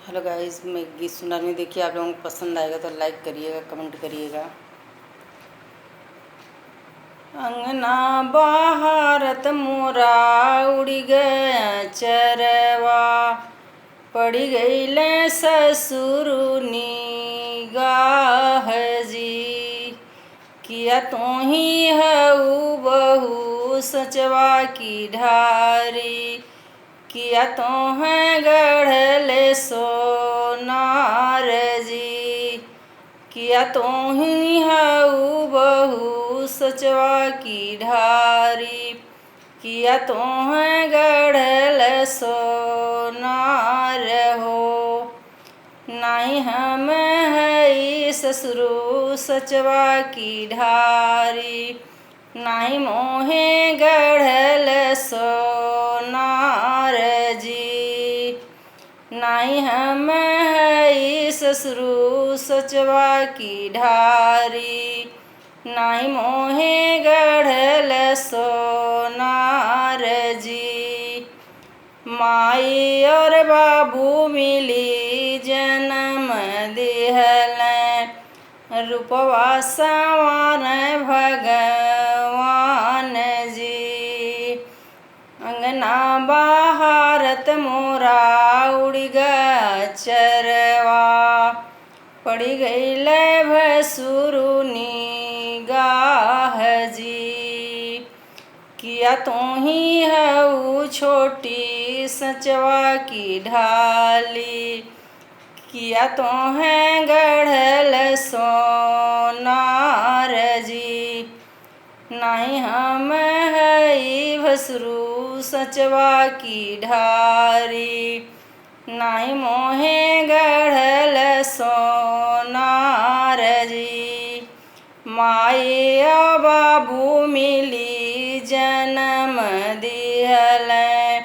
Hello guys, मैं गीत सुना रही हूँ। देखिए, आप लोगों को पसंद आएगा तो लाइक करिएगा, कमेंट करिएगा। अंगना बहारत मोरा उड़ी गया चरवा, पड़ी गईले ससुरुनी गाह जी। किया तो ही हऊ बहू सचवा की ढारी, किया तो है गढ़ले सोनार जी। किया तो ही हऊ बहू सचवा की ढारी, किया तो है गढ़ल सोनार हो। नहीं हम है ससुरु सचवा की ढारी, नहीं मोहे गढ़ल सोनार जी। नहीं हम है ससुरु सचवा की ढारी, नहीं मोहे गढ़ल सोनार जी। माई और बाबू मिली जन्म दिहलें, रूपवा संवार भगवान जी। अंगना बहारत मोरा उड़ गया चरवा, पड़ी गईले भसुरुनी गाह जी। किया तो ही हऊ छोटी सचवा की ढाली, किया तो है गढ़ल सोनार जी। नहीं हम है भसरू सचवा की ढारी, नहीं मोहे गढ़ल सोनार जी। माई और बाबू मिली जन्म दिहलें,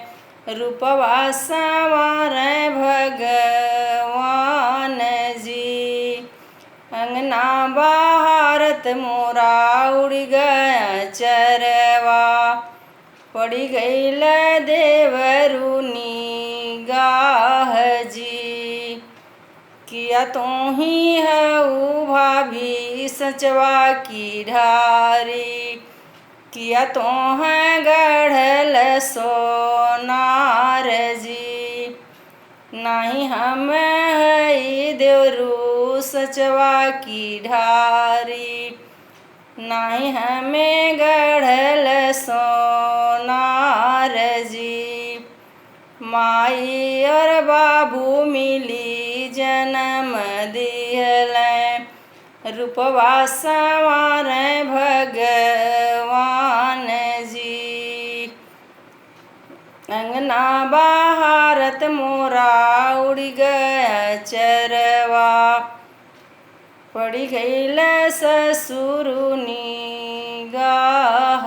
रूपवा संवार भगवान जी। अंगना बहारत मोरा उड़ गया चरवा, पड़ी गईल देवरुनी गाह जी। किया तो ही हऊ भाभी सचवा की ढारी, किया तो है गढ़ल सोनार जी। नहीं हम है देवरू सचवा की ढारी, नहीं हमें गढ़ल सोनार जी। माई और बाबू मिली जन्म दिहलें, रूपवा संवार भगवान जी। अंगना बहारत मोरा उड़ गया चरवा, पड़ी गईल ससुरुनी गाह